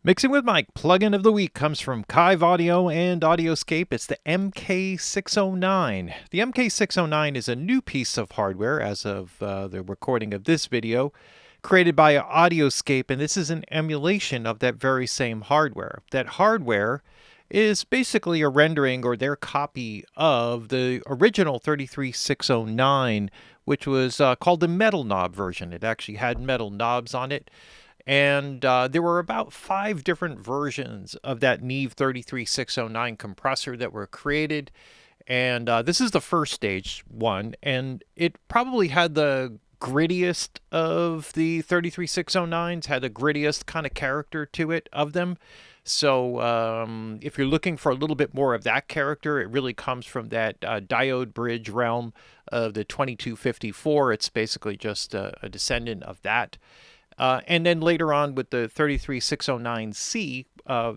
Mixing with Mike, plugin of the week comes from Kiive Audio and Audioscape. It's the MK609. The MK609 is a new piece of hardware as of the recording of this video, created by Audioscape, and this is an emulation of that very same hardware. That hardware is basically a rendering or their copy of the original 33609, which was called the metal knob version. It actually had metal knobs on it. And there were about 5 different versions of that Neve 33609 compressor that were created. And this is the first stage one. And it probably had the grittiest of the 33609s, had the grittiest kind of character to it of them. So if you're looking for a little bit more of that character, it really comes from that diode bridge realm of the 2254. It's basically just a descendant of that. And then later on with the 33609C,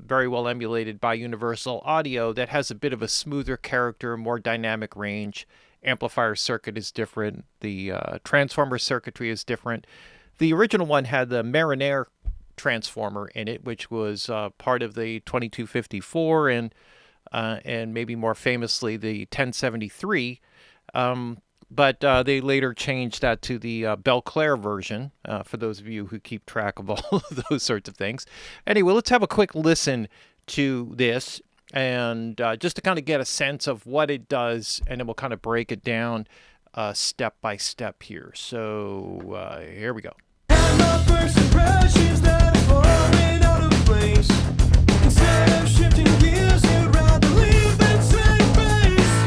very well emulated by Universal Audio, that has a bit of a smoother character, more dynamic range. Amplifier circuit is different. The transformer circuitry is different. The original one had the Marinaire transformer in it, which was part of the 2254 and maybe more famously the 1073. But they later changed that to the Belle Claire version, for those of you who keep track of all of those sorts of things. Anyway, let's have a quick listen to this, and just to kind of get a sense of what it does, and then we'll kind of break it down step by step here. So here we go. And my first impressions that are falling out of place. Instead of shifting gears, you'd rather leave than save face.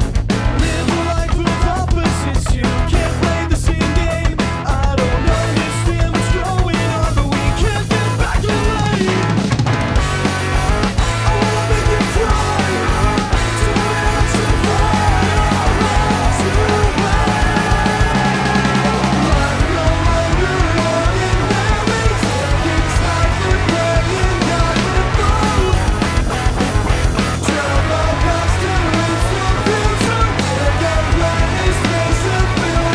Live a life with opposites, you can't play the same game. I don't understand what's going on, but we can't get back in line. I wanna make you cry, so let's fly, let's fly. Life no longer ordinary, taking time for playing God with both. Trouble comes to reach the future, take a place, face and build.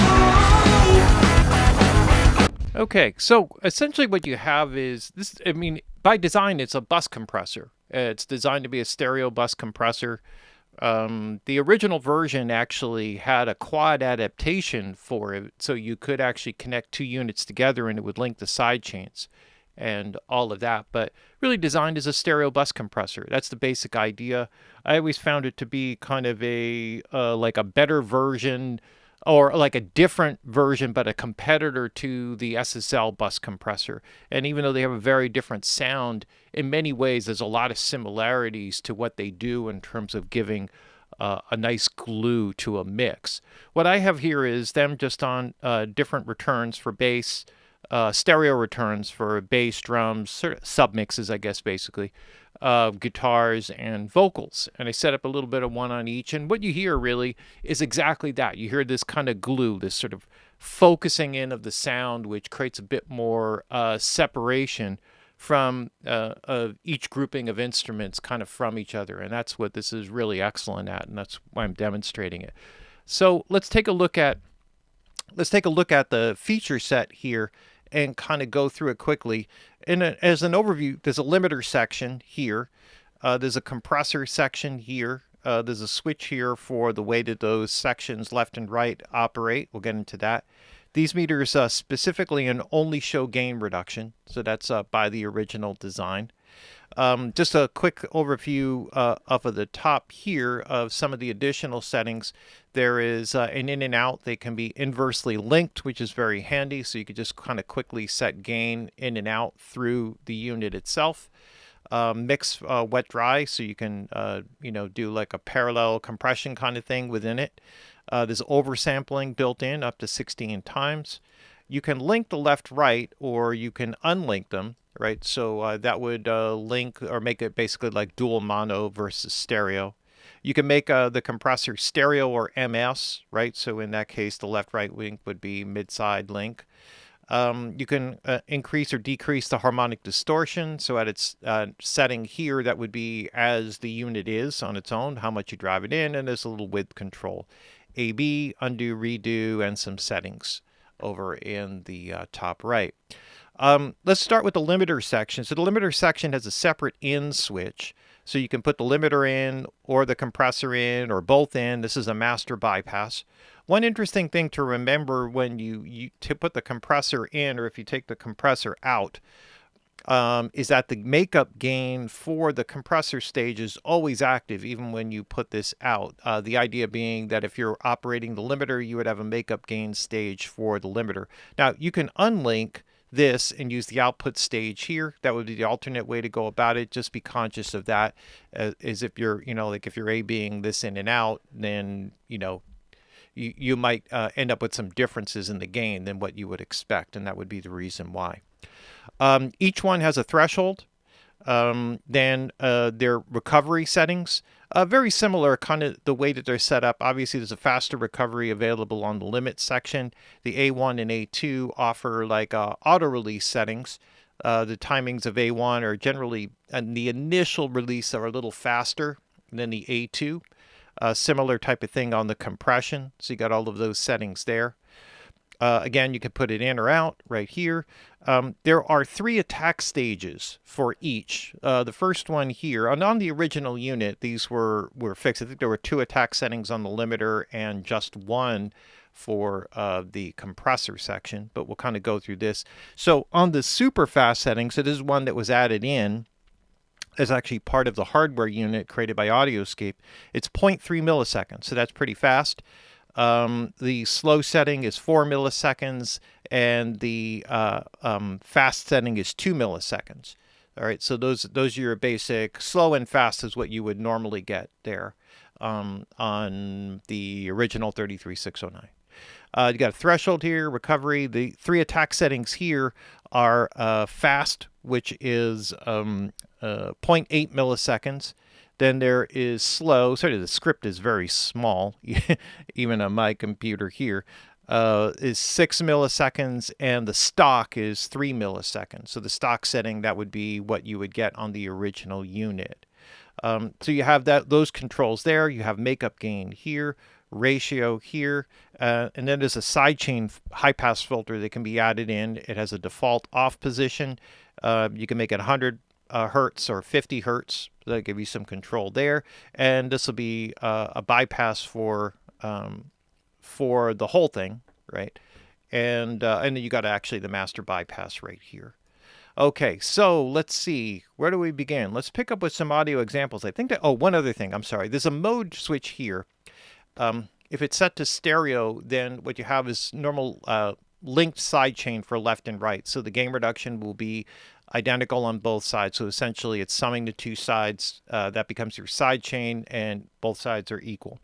Okay, so essentially what you have is this. I mean, by design, it's a bus compressor. It's designed to be a stereo bus compressor. The original version actually had a quad adaptation for it, so you could actually connect 2 units together and it would link the side chains and all of that, but really designed as a stereo bus compressor. That's the basic idea. I always found it to be kind of a like a better version, or like a different version, but a competitor to the SSL bus compressor. And even though they have a very different sound, in many ways, there's a lot of similarities to what they do in terms of giving a nice glue to a mix. What I have here is them just on different returns for bass, stereo returns for bass, drums, sort of submixes, I guess, basically, guitars and vocals. And I set up a little bit of one on each. And what you hear really is exactly that. You hear this kind of glue, this sort of focusing in of the sound, which creates a bit more separation from each grouping of instruments kind of from each other. And that's what this is really excellent at. And that's why I'm demonstrating it. So let's take a look at the feature set here and kind of go through it quickly. As an overview, there's a limiter section here. There's a compressor section here. There's a switch here for the way that those sections left and right operate. We'll get into that. These meters specifically and only show gain reduction, so that's by the original design. Just a quick overview up at the top here of some of the additional settings. There is an in and out. They can be inversely linked, which is very handy. So you could just kind of quickly set gain in and out through the unit itself. Mix wet dry, so you can do like a parallel compression kind of thing within it. There's oversampling built in up to 16 times. You can link the left right, or you can unlink them. Right, so that would link or make it basically like dual mono versus stereo. You can make the compressor stereo or MS, right? So in that case, the left-right link would be mid-side link. You can increase or decrease the harmonic distortion. So at its setting here, that would be as the unit is on its own, how much you drive it in, and there's a little width control. AB, undo, redo, and some settings over in the top right. Let's start with the limiter section. So the limiter section has a separate in switch. So you can put the limiter in or the compressor in or both in. This is a master bypass. One interesting thing to remember when you to put the compressor in, or if you take the compressor out, is that the makeup gain for the compressor stage is always active even when you put this out. The idea being that if you're operating the limiter, you would have a makeup gain stage for the limiter. Now, you can unlink this and use the output stage here. That would be the alternate way to go about it. Just be conscious of that. Is if you're, like if you're A-Bing this in and out, then, you might end up with some differences in the gain than what you would expect, and that would be the reason why. Each one has a threshold. Then their recovery settings, very similar, kind of the way that they're set up. Obviously, there's a faster recovery available on the limit section. The A1 and A2 offer like auto release settings. The timings of A1 are generally, and the initial release are a little faster than the A2. Similar type of thing on the compression. So you got all of those settings there. Again, you can put it in or out right here. There are 3 attack stages for each. The first one here, and on the original unit, these were fixed. I think there were 2 attack settings on the limiter and just 1 for the compressor section, but we'll kind of go through this. So on the super fast settings, it is one that was added in as actually part of the hardware unit created by Audioscape. It's 0.3 milliseconds, so that's pretty fast. The slow setting is 4 milliseconds, and the fast setting is 2 milliseconds. All right, so those are your basic. Slow and fast is what you would normally get there on the original 33609. You got a threshold here, recovery. The 3 attack settings here are fast, which is 0.8 milliseconds. Then there is slow. Sorry, the script is very small, even on my computer here. Is 6 milliseconds, and the stock is 3 milliseconds. So the stock setting, that would be what you would get on the original unit. So you have those controls there. You have makeup gain here, ratio here, and then there's a sidechain high-pass filter that can be added in. It has a default off position. You can make it 100 hertz or 50 hertz. That'll give you some control there. And this will be a bypass for the whole thing, right? And then you got actually the master bypass right here. Okay, so let's see. Where do we begin? Let's pick up with some audio examples. I think that, one other thing. I'm sorry. There's a mode switch here. If it's set to stereo, then what you have is normal linked sidechain for left and right. So the gain reduction will be identical on both sides. So essentially it's summing the 2 sides. That becomes your sidechain, and both sides are equal.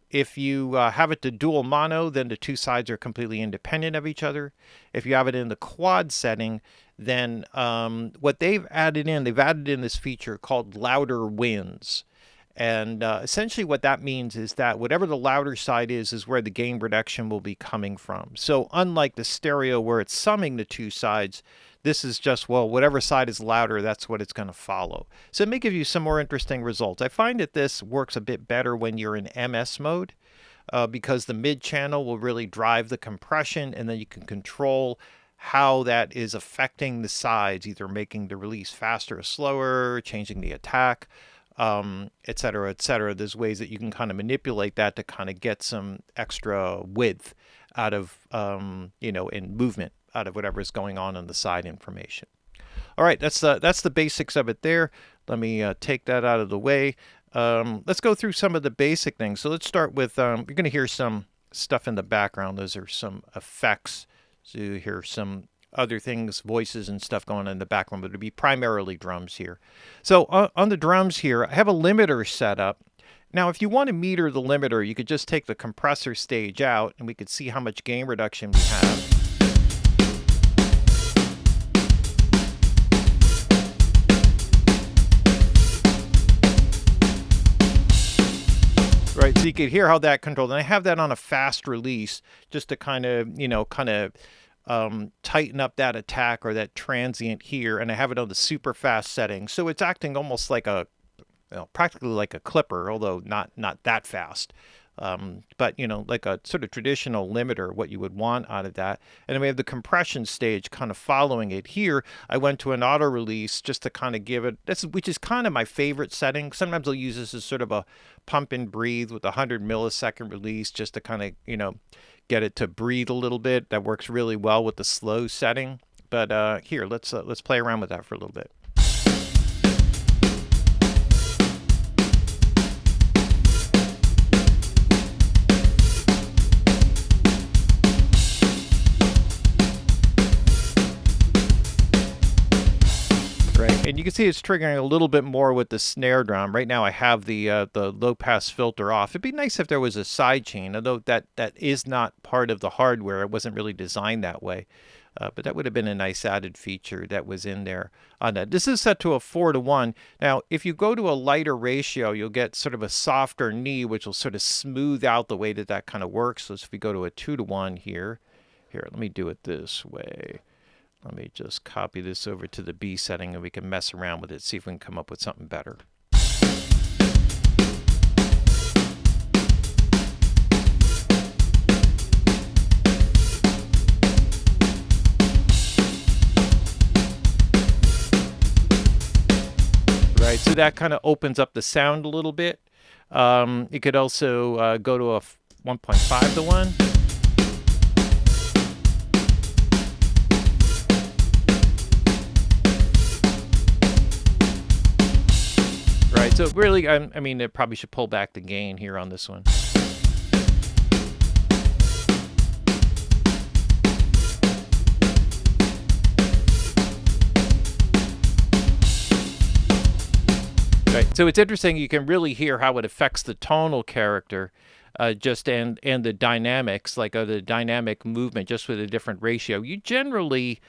If you have it to dual mono, then the 2 sides are completely independent of each other. If you have it in the quad setting, then what they've added in this feature called louder wins. And essentially what that means is that whatever the louder side is where the gain reduction will be coming from. So unlike the stereo where it's summing the 2 sides, this is just, well, whatever side is louder, that's what it's going to follow. So it may give you some more interesting results. I find that this works a bit better when you're in MS mode because the mid channel will really drive the compression, and then you can control how that is affecting the sides, either making the release faster or slower, changing the attack, et cetera, et cetera. There's ways that you can kind of manipulate that to kind of get some extra width out of, in movement, out of whatever is going on the side information. All right, that's the basics of it there. Let me take that out of the way. Let's go through some of the basic things. So let's start with, you're going to hear some stuff in the background. Those are some effects. So you hear some other things, voices and stuff going on in the background, but it'll be primarily drums here. So on the drums here, I have a limiter set up. Now, if you want to meter the limiter, you could just take the compressor stage out, and we could see how much gain reduction we have. Right, so you could hear how that controls. And I have that on a fast release just to kind of, tighten up that attack or that transient here. And I have it on the super fast setting. So it's acting almost like practically like a clipper, although not that fast. But, you know, like a sort of traditional limiter, what you would want out of that. And then we have the compression stage kind of following it. Here, I went to an auto release just to kind of give it, which is kind of my favorite setting. Sometimes I'll use this as sort of a pump and breathe with a 100 millisecond release just to kind of, you know, get it to breathe a little bit. That works really well with the slow setting. But here, let's play around with that for a little bit. And you can see it's triggering a little bit more with the snare drum. Right now I have the low pass filter off. It'd be nice if there was a sidechain, although that is not part of the hardware. It wasn't really designed that way. But that would have been a nice added feature that was in there on that. This is set to a 4:1. Now, if you go to a lighter ratio, you'll get sort of a softer knee, which will sort of smooth out the way that that kind of works. So if we go to a 2:1 here, let me do it this way. Let me just copy this over to the B setting and we can mess around with it, see if we can come up with something better. Right, so that kind of opens up the sound a little bit. You could also go to a 1.5 to 1. So really, I mean, it probably should pull back the gain here on this one. Right. So it's interesting. You can really hear how it affects the tonal character, and the dynamics, like the dynamic movement, just with a different ratio. You generally,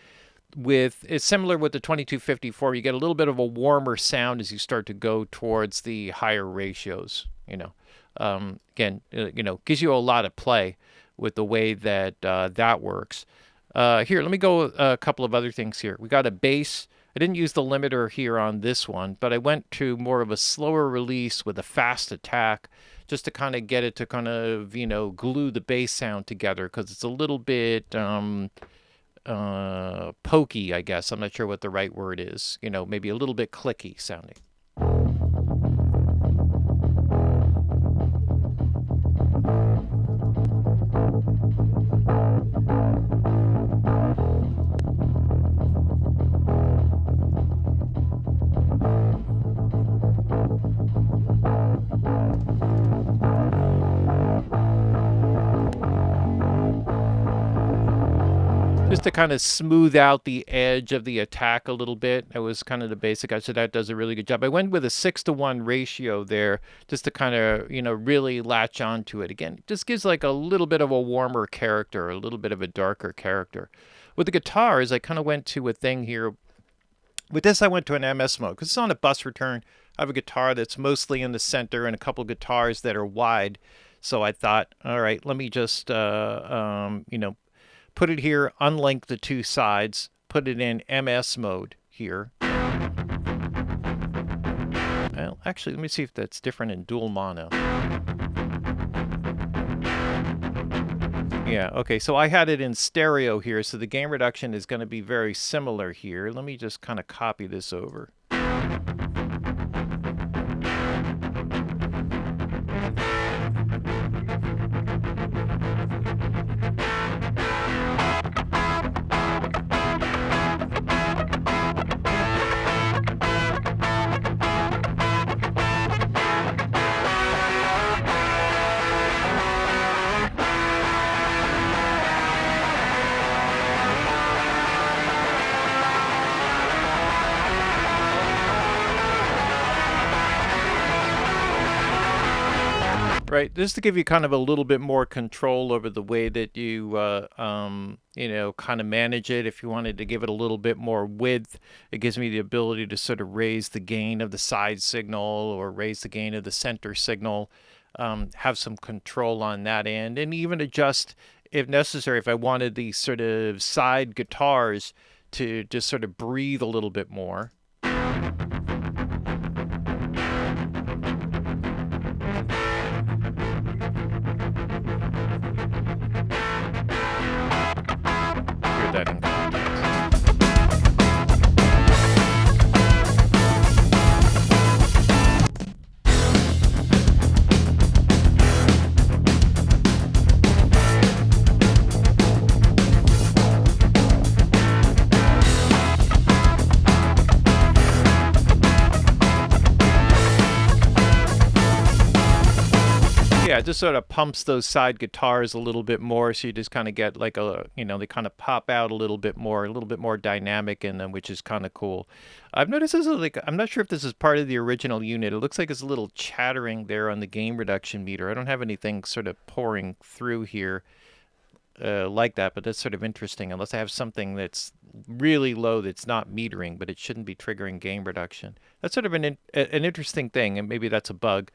it's similar with the 2254, you get a little bit of a warmer sound as you start to go towards the higher ratios. You know, again, you know, gives you a lot of play with the way that that works. Here, let me go a couple of other things here. We got a bass. I didn't use the limiter here on this one, but I went to more of a slower release with a fast attack just to kind of get it to kind of, you know, glue the bass sound together because it's a little bit pokey, I guess. I'm not sure what the right word is. You know, maybe a little bit clicky sounding. Just to kind of smooth out the edge of the attack a little bit. That was kind of the basic. So that does a really good job. I went with a 6:1 ratio there just to kind of, you know, really latch onto it. Again, it just gives like a little bit of a warmer character, a little bit of a darker character. With the guitars, I kind of went to a thing here. With this, I went to an MS mode because it's on a bus return. I have a guitar that's mostly in the center and a couple guitars that are wide. So I thought, all right, let me just, you know, put it here, unlink the two sides, put it in MS mode here. Well, actually, let me see if that's different in dual mono. Yeah, okay, so I had it in stereo here, so the gain reduction is going to be very similar here. Let me just kind of copy this over. Right, just to give you kind of a little bit more control over the way that you, you know, kind of manage it. If you wanted to give it a little bit more width, it gives me the ability to sort of raise the gain of the side signal or raise the gain of the center signal, have some control on that end, and even adjust, if necessary, if I wanted these sort of side guitars to just sort of breathe a little bit more. Yeah, it just sort of pumps those side guitars a little bit more, so you just kind of get like a, they kind of pop out a little bit more dynamic in them, which is kind of cool. I've noticed this is like, I'm not sure if this is part of the original unit. It looks like it's a little chattering there on the gain reduction meter. I don't have anything sort of pouring through here like that, but that's sort of interesting, unless I have something that's really low that's not metering, but it shouldn't be triggering gain reduction. That's sort of an interesting thing, and maybe that's a bug.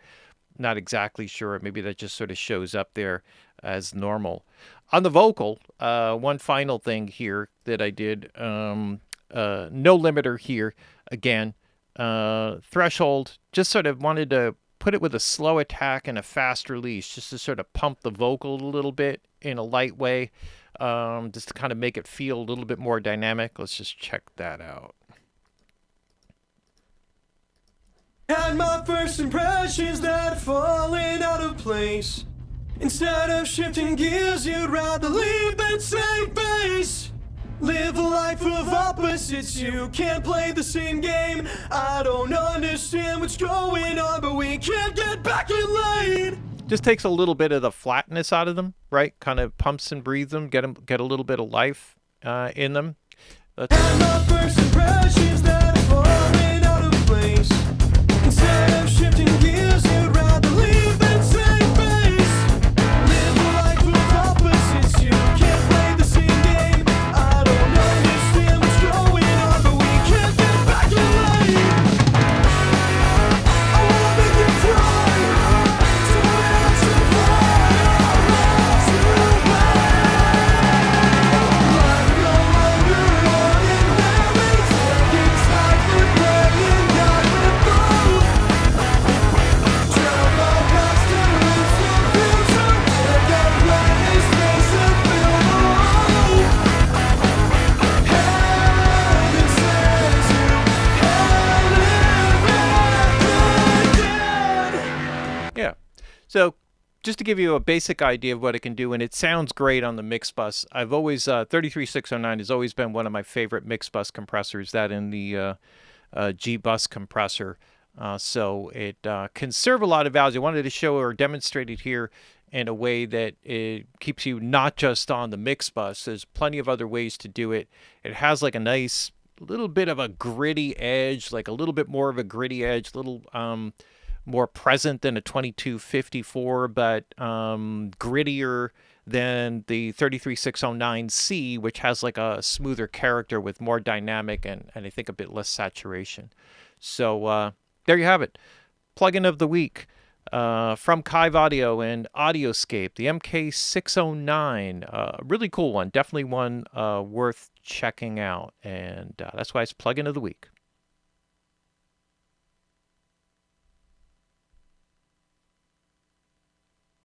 Not exactly sure. Maybe that just sort of shows up there as normal. On the vocal, one final thing here that I did, no limiter here. Again, threshold, just sort of wanted to put it with a slow attack and a fast release, just to sort of pump the vocal a little bit in a light way, just to kind of make it feel a little bit more dynamic. Let's just check that out. Had my first impressions that had fallen out of place. Instead of shifting gears, you'd rather leave and save base. Live a life of opposites, you can't play the same game. I don't understand what's going on, but we can't get back in lane. Just takes a little bit of the flatness out of them, right? Kind of pumps and breathes them, get a little bit of life in them. Had my first impressions that had fallen out of place. Instead of shifting gears, you'd rather leave and save base. Live a life of opposites, you can't play the same game. I don't understand what's going on, but we can't get back in lane. I wanna make you cry, so when I survive, I'll let you Life no longer ordinary, taking sides for playing God with both. Drown my past and lose the future, take a blank space and build a home. Heaven sends you, heaven back again. Yeah. So just to give you a basic idea of what it can do, and it sounds great on the mix bus. I've always 33609 has always been one of my favorite mix bus compressors. That in the G bus compressor. So it can serve a lot of values. I wanted to show or demonstrate it here in a way that it keeps you not just on the mix bus. There's plenty of other ways to do it. It has like a nice little bit of a gritty edge, like a little bit more of a gritty edge, little more present than a 2254, but grittier than the 33609C, which has like a smoother character with more dynamic and I think a bit less saturation. So there you have it. Plugin of the week from Kiive Audio and Audioscape, the MK609. Really cool one. Definitely one worth checking out. And that's why it's plugin of the week.